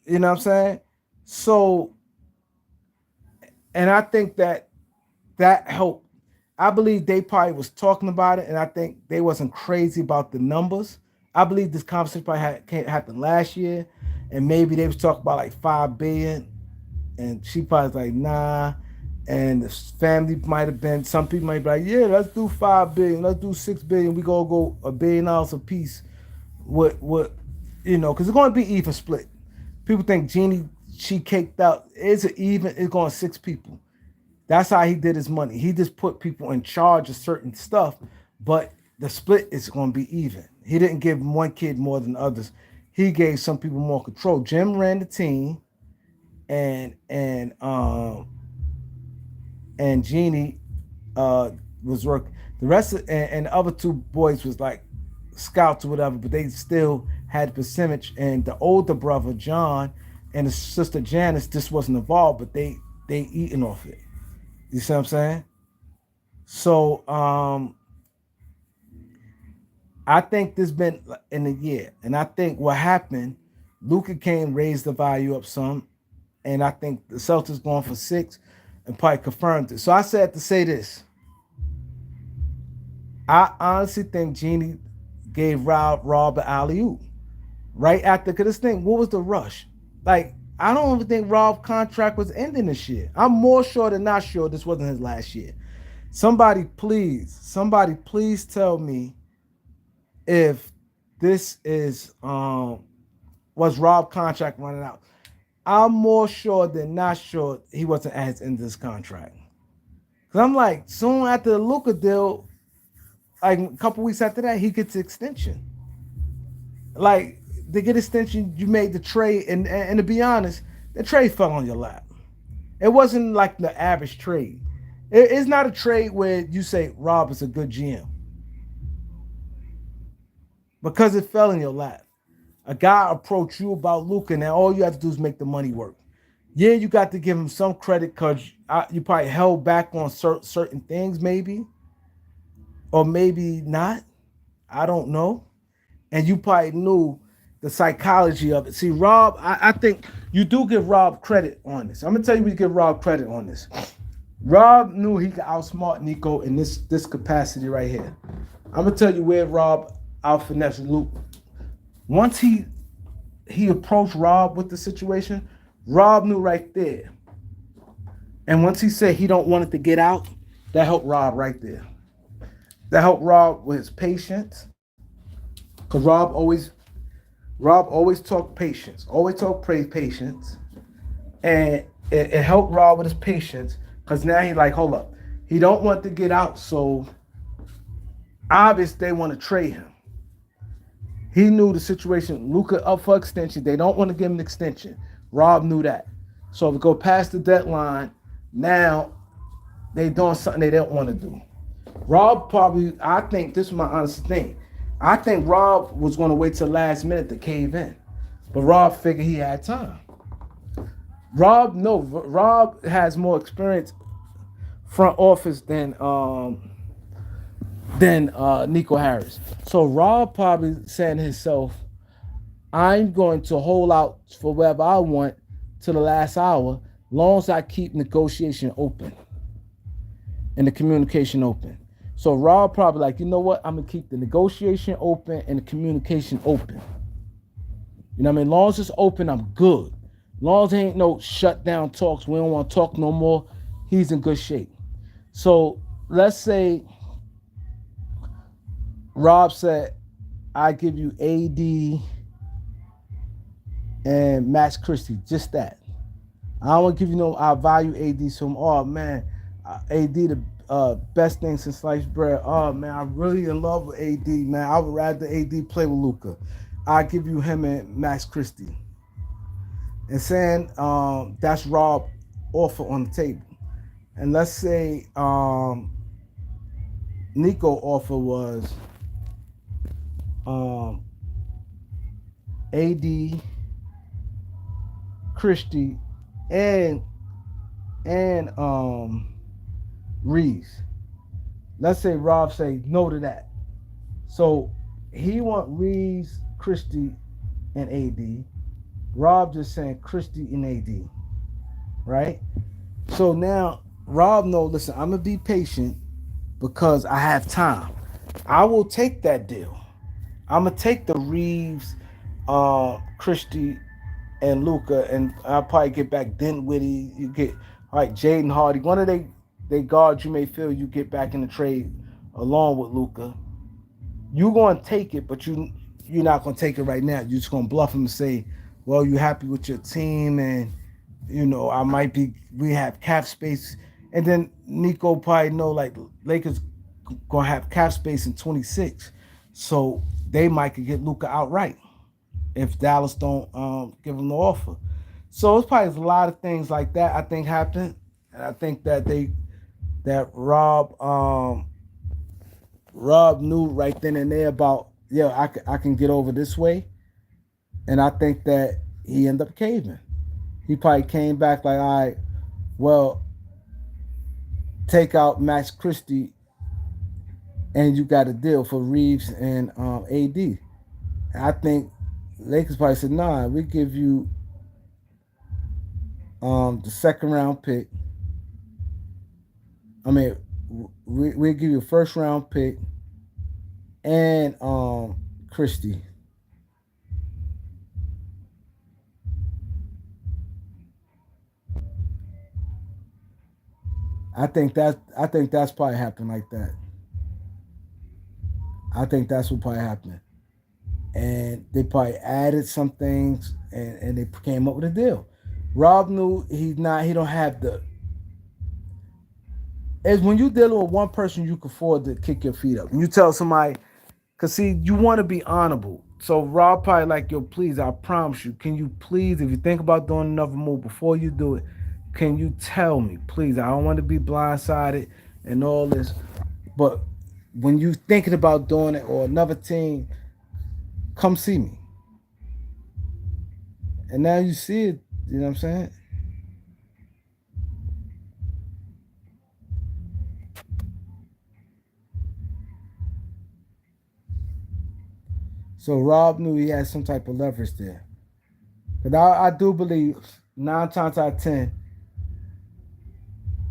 You know what I'm saying? So, and I think that helped. I believe they probably was talking about it, and I think they wasn't crazy about the numbers. I believe this conversation probably happened last year, and maybe they was talking about like $5 billion, and she probably was like, nah. And the family might have been, some people might be like, yeah, let's do $5 billion, let's do $6 billion. We gonna go $1 billion a piece. What you know, because it's gonna be even split. People think Jeannie, she caked out. It's going 6 people. That's how he did his money. He just put people in charge of certain stuff, but the split is going to be even. He didn't give one kid more than others. He gave some people more control. Jim ran the team, and Jeannie was working. The rest and the other 2 boys was like scouts or whatever, but they still had a percentage. And the older brother John and his sister Janice just wasn't involved, but they eating off it. You see what I'm saying? So I think this been in a year, and I think what happened, Luka came, raised the value up some, and I think the Celtics going for 6 and probably confirmed it. So I said to say this. I honestly think Jeannie gave Rob an alley-oop right after, because this thing, what was the rush? Like, I don't even think Rob's contract was ending this year. I'm more sure than not sure this wasn't his last year. Somebody please tell me if this is was Rob's contract running out. I'm more sure than not sure he wasn't at his end of this contract. Cause I'm like, soon after the Luka deal, like a couple weeks after that, he gets the extension. Like, to get extension, you made the trade, and to be honest, the trade fell on your lap. It wasn't like the average trade. It's not a trade where you say Rob is a good GM, because it fell in your lap. A guy approached you about Luka, and all you have to do is make the money work. Yeah, you got to give him some credit because you probably held back on certain things, maybe, or maybe not. I don't know. And you probably knew the psychology of it. See, Rob, I think you do give Rob credit on this. I'm gonna tell you, we give Rob credit on this. Rob knew he could outsmart Nico in this capacity right here. I'm gonna tell you where Rob out finesse Luke. Once he approached Rob with the situation, Rob knew right there And once he said he don't want it to get out, that helped Rob right there. That helped Rob with his patience. Cause Rob always talked patience, always talked praise patience, and it helped Rob with his patience. Cause now he like, hold up, he don't want to get out, so obvious they want to trade him. He knew the situation. Luka up for extension. They don't want to give him an extension. Rob knew that. So if we go past the deadline, now they doing something they don't want to do. Rob probably, I think this is my honest thing. I think Rob was going to wait till last minute to cave in, but Rob figured he had time. Rob has more experience front office than Nico Harris. So Rob probably said to himself, I'm going to hold out for whatever I want to the last hour, long as I keep negotiation open and the communication open. So Rob probably like, you know what? I'm gonna keep the negotiation open and the communication open. You know what I mean? Long as it's open, I'm good. Long as there ain't no shutdown talks, we don't want to talk no more. He's in good shape. So let's say Rob said, I give you AD and Max Christie, just that. I don't want to give you no, I value AD so, oh man, AD the best thing since sliced bread. Oh man, I'm really in love with AD, man. I would rather AD play with Luca. I give you him and Max Christie. And saying that's Rob offer on the table. And let's say Nico offer was AD, Christie, and Reeves. Let's say Rob say no to that. So he want Reeves, Christie, and AD. Rob just saying Christie and AD, right? So now Rob know, listen, I'm gonna be patient because I have time. I will take that deal. I'm gonna take the Reeves, Christie, and Luca, and I'll probably get back Dinwiddie. You get all right, Jaden Hardy. One of they guards you may feel you get back in the trade along with Luca. You're gonna take it, but you're not gonna take it right now. You're just gonna bluff him and say, "Well, you happy with your team, and I might be. We have cap space." And then Nico probably know like Lakers gonna have cap space in 26, so they might could get Luca outright if Dallas don't give him the offer. So it's probably a lot of things like that I think happened, and I think that Rob knew right then and there about I can get over this way, and I think that he ended up caving. He probably came back like, all right, well, take out Max Christie, and you got a deal for Reeves and AD. I think Lakers probably said, nah, we give you the second round pick. I mean, we give you a first round pick and Christie. I think that's probably happened like that. I think that's what probably happened. And they probably added some things and they came up with a deal. Rob knew he don't have the as when you dealing with one person you can afford to kick your feet up. And you tell somebody, cause see, you want to be honorable. So Rob probably like, yo, please, I promise you, can you please, if you think about doing another move before you do it, can you tell me, please? I don't want to be blindsided and all this. But when you thinking about doing it or another team, come see me. And now you see it, you know what I'm saying? So Rob knew he had some type of leverage there. But I do believe 9 times out of 10,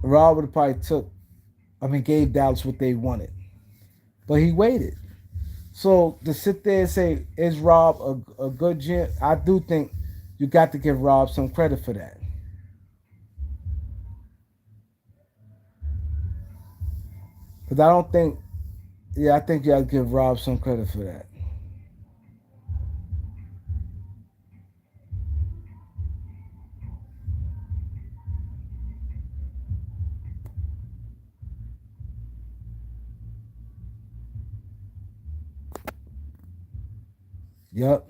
Rob would have probably gave Dallas what they wanted. But he waited. So to sit there and say, is Rob a good GM? I do think you got to give Rob some credit for that. Because I don't think, yeah, I think you got to give Rob some credit for that. Yep.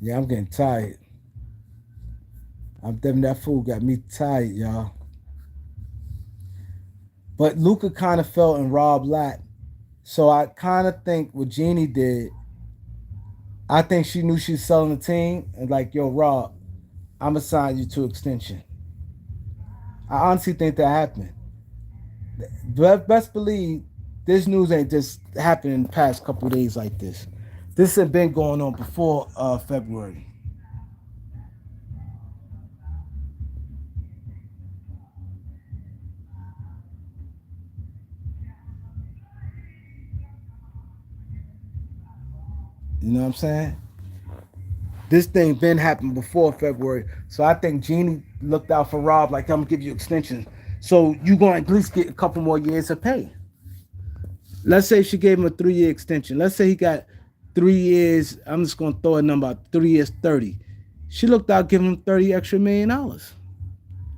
Yeah, I'm getting tired. I'm them that food got me tired, y'all. But Luca kind of fell in Rob lap. So I kind of think what Jeannie did, I think she knew she was selling the team and like, yo, Rob, I'm gonna sign you to extension. I honestly think that happened. But best believe this news ain't just happened in the past couple of days like this. This had been going on before February. You know what I'm saying? This thing been happened before February. So I think Jeannie looked out for Rob like I'm gonna give you extension. So you gonna at least get a couple more years of pay. Let's say she gave him a 3 year extension. Let's say he got 3 years. I'm just gonna throw a number out. 3 years, 30. She looked out giving him 30 extra $1 million on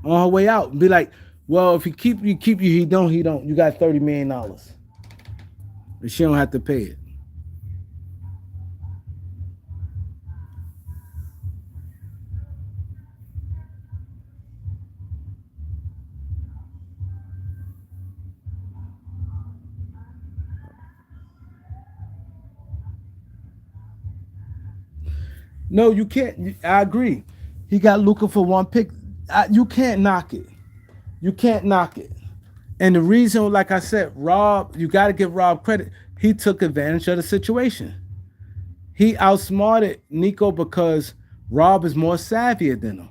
her way out. And be like, well, if he keep you, keep you. He don't, he don't. You got $30 million. And she don't have to pay it. No, you can't. I agree. He got Luca for one pick. You can't knock it. You can't knock it. And the reason, like I said, Rob, you got to give Rob credit. He took advantage of the situation. He outsmarted Nico because Rob is more savvier than him.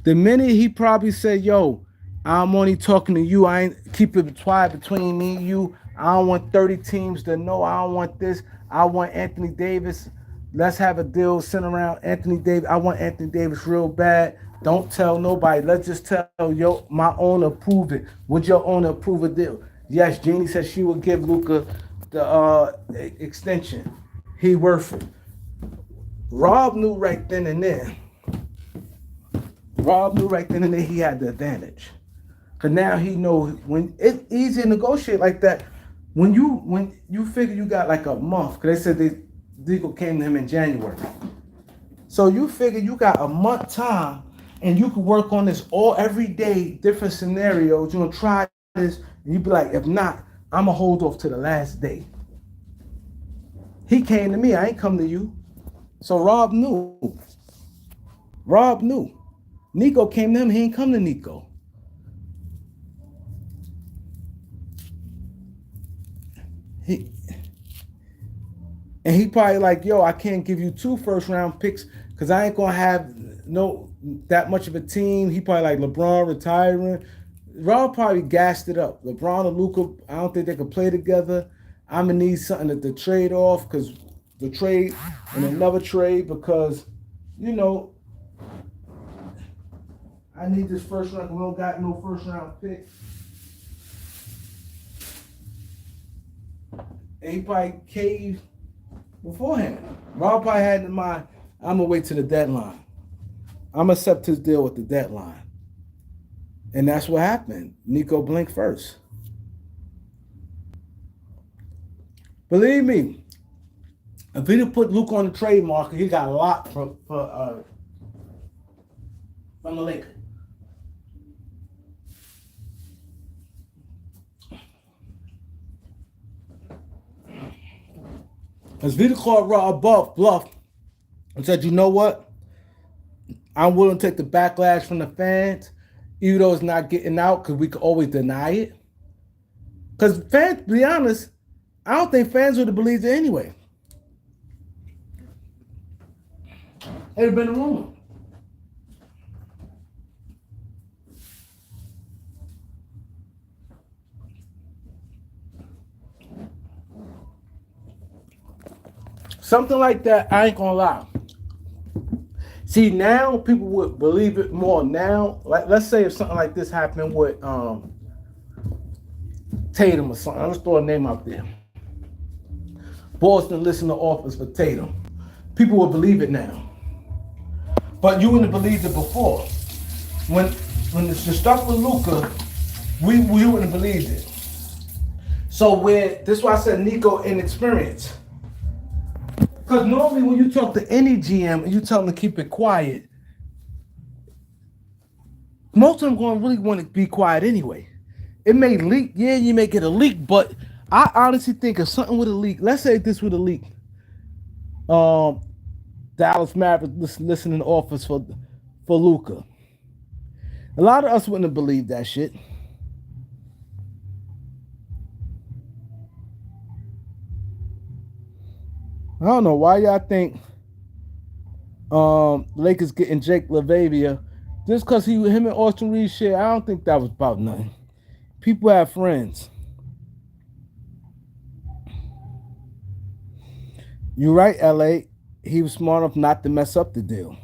The minute he probably said, "Yo, I'm only talking to you. I ain't keep it quiet between me and you. I don't want 30 teams to know. I don't want this. I want Anthony Davis. Let's have a deal sent around Anthony Davis. I want Anthony Davis real bad. Don't tell nobody. Let's just tell yo my owner approve it. Would your owner approve a deal?" Yes, Jeannie said she would give Luca the extension. He worth it. Rob knew right then and there. Rob knew right then and there he had the advantage. Cause now he know when it's easy to negotiate like that. When you figure you got like a month, cause they said they legal came to him in January. So you figure you got a month time and you can work on this all every day, different scenarios. You're gonna try this, and you be like, if not, I'ma hold off to the last day. He came to me, I ain't come to you. So Rob knew. Rob knew. Nico came to him, he ain't come to Nico. He and he probably like, yo, I can't give you 2 first round picks because I ain't gonna have no that much of a team. He probably like LeBron retiring. Rob probably gassed it up. LeBron and Luca, I don't think they could play together. I'm gonna need something to trade off because the trade and another trade because you know I need this first round. We don't got no first round pick. And he probably caved beforehand. Rob probably had in mind, I'm gonna wait to the deadline. I'm gonna accept his deal with the deadline. And that's what happened. Nico blinked first. Believe me, if he didn't put Luke on the trade market, he got a lot from the Lakers. Because Vita called Rob bluff and said, you know what? I'm willing to take the backlash from the fans, even though it's not getting out, because we could always deny it. Because fans, to be honest, I don't think fans would have believed it anyway. It'd have been a rumor. Something like that, I ain't gonna lie. See, now people would believe it more now. Like, let's say if something like this happened with Tatum or something. Let's throw a name out there. Boston listen to offers for Tatum. People will believe it now. But you wouldn't have believed it before. When when the stuff with Luka, we wouldn't have believed it. So where this is why I said Nico inexperienced. Because normally when you talk to any GM and you tell them to keep it quiet, most of them going to really want to be quiet anyway. It may leak, yeah, you may get a leak, but I honestly think if something would have leaked, let's say this would have leaked, um, Dallas Mavericks listening to offers for Luca. A lot of us wouldn't have believed that shit. I don't know why y'all think Lakers getting Jake LaVavia just because him and Austin Reeves shit. I don't think that was about nothing. People have friends. You're right, LA. He was smart enough not to mess up the deal.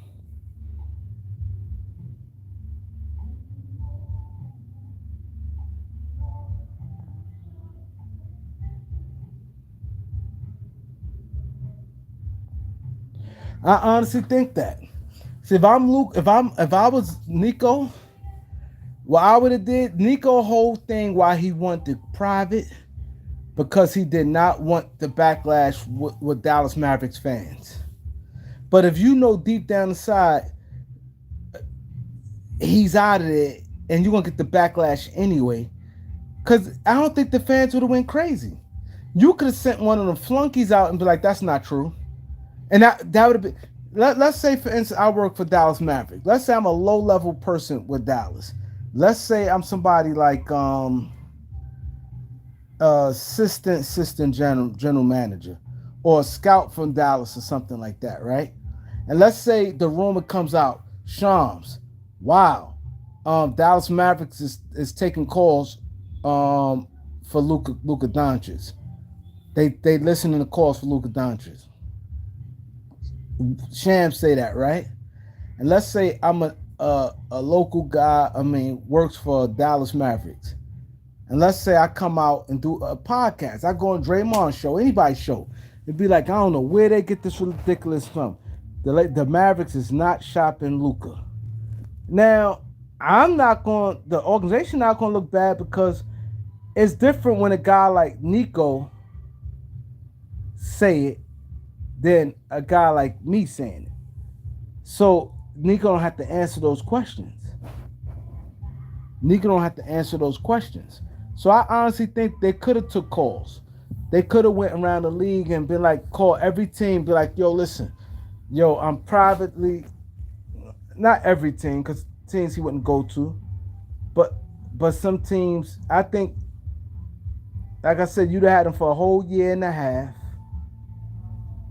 I honestly think that. See, if I'm Luke, if I was Nico, what I would have did, Nico whole thing why he wanted private because he did not want the backlash with Dallas Mavericks fans. But if you know deep down inside he's out of there and you're gonna get the backlash anyway, because I don't think the fans would have went crazy. You could have sent one of the flunkies out and be like, "That's not true," and that would have been. Let's say, for instance, I work for Dallas Mavericks. Let's say I'm a low level person with Dallas. Let's say I'm somebody like assistant general manager or a scout from Dallas or something like that, right? And let's say the rumor comes out, Shams, wow, Dallas Mavericks is taking calls for Luka Doncic. They listening to calls for Luka Doncic. Shams say that, right? And let's say I'm a local guy. I mean, works for Dallas Mavericks. And let's say I come out and do a podcast. I go on Draymond's show, anybody's show. It'd be like, I don't know where they get this ridiculous from. The Mavericks is not shopping Luka. Now, the organization not going to look bad because it's different when a guy like Nico say it than a guy like me saying it. So Nico don't have to answer those questions. Nico don't have to answer those questions. So I honestly think they could have took calls. They could have went around the league and been like, call every team, be like, yo, listen, yo, I'm privately, not every team, because teams he wouldn't go to, but some teams, I think, like I said, you'd have had him for a whole year and a half.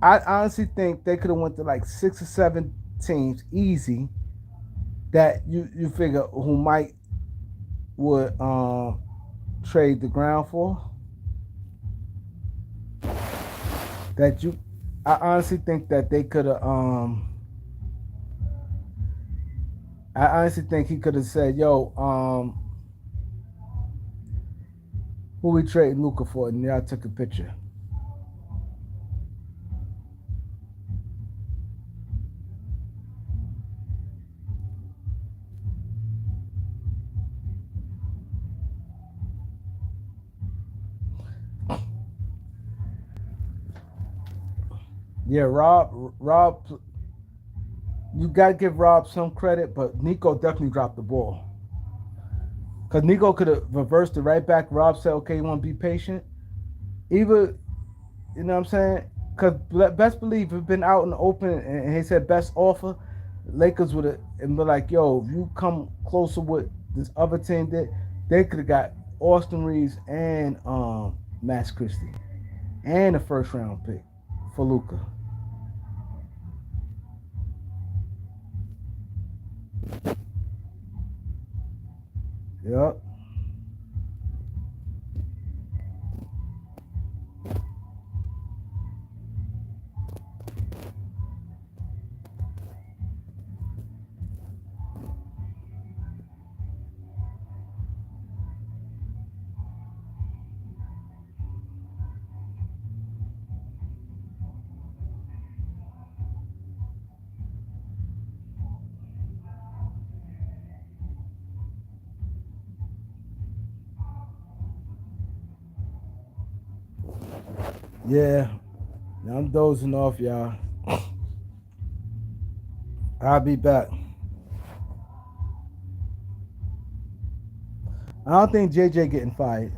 I honestly think they could have went to like 6 or 7 teams easy that you figure who might would trade the ground for. That you, I honestly think that they could have. I honestly think he could have said, "Yo, who we trade Luka for?" And y'all took a picture. Yeah, Rob, you gotta give Rob some credit, but Nico definitely dropped the ball. Cause Nico could have reversed it right back. Rob said, "Okay, you want to be patient." Either, you know what I'm saying? Cause best believe if it been out in the open and he said best offer, Lakers would have and be like, "Yo, if you come closer with this other team, that they could have got Austin Reeves and Max Christie and a first round pick for Luca." Yep. Yeah, I'm dozing off, y'all. I'll be back. I don't think JJ getting fired.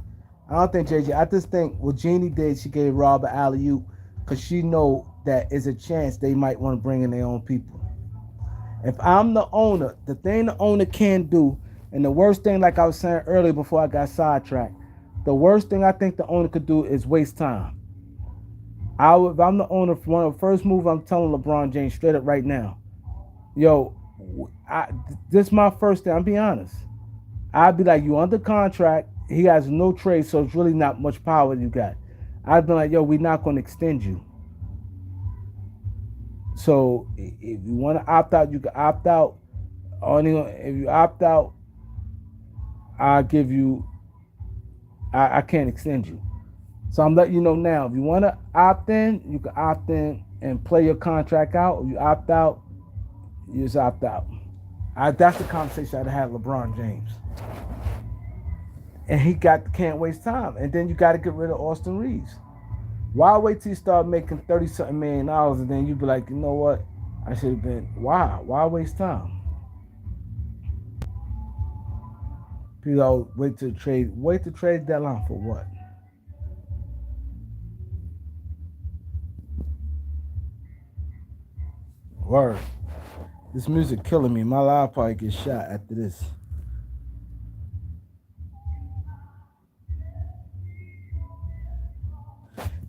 I don't think JJ. I just think what Jeannie did, she gave Rob an alley oop because she know that is a chance they might want to bring in their own people. If I'm the owner, the thing the owner can do, and the worst thing, like I was saying earlier before I got sidetracked, the worst thing I think the owner could do is waste time. If I'm the owner, for one of the first move, I'm telling LeBron James straight up right now, yo, I, this is my first thing. I'm being honest. I'd be like, you under contract. He has no trade, so it's really not much power you got. I'd be like, yo, we're not going to extend you. So if you want to opt out, you can opt out. Only if you opt out, I give you. I can't extend you. So I'm letting you know now. If you want to opt in, you can opt in and play your contract out. If you opt out, you just opt out. That's the conversation I'd have with LeBron James. And he can't waste time. And then you got to get rid of Austin Reeves. Why wait till you start making 30 something $1 million and then you be like, you know what? I should have been. Why? Why waste time? People wait to trade. Wait to trade deadline for what? Word. This music killing me. My live probably get shot after this.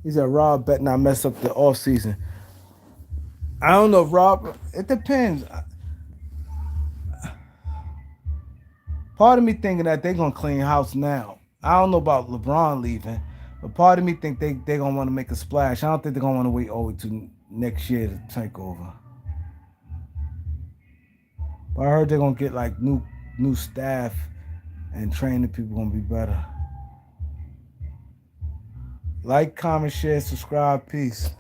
He said Rob better not mess up the off season. I don't know, Rob. It depends. Part of me thinking that they're gonna clean house now. I don't know about LeBron leaving, but part of me think they gonna want to make a splash. I don't think they're gonna want to wait over to next year to take over. But I heard they're gonna get like new staff and training people gonna be better. Like, comment, share, subscribe, peace.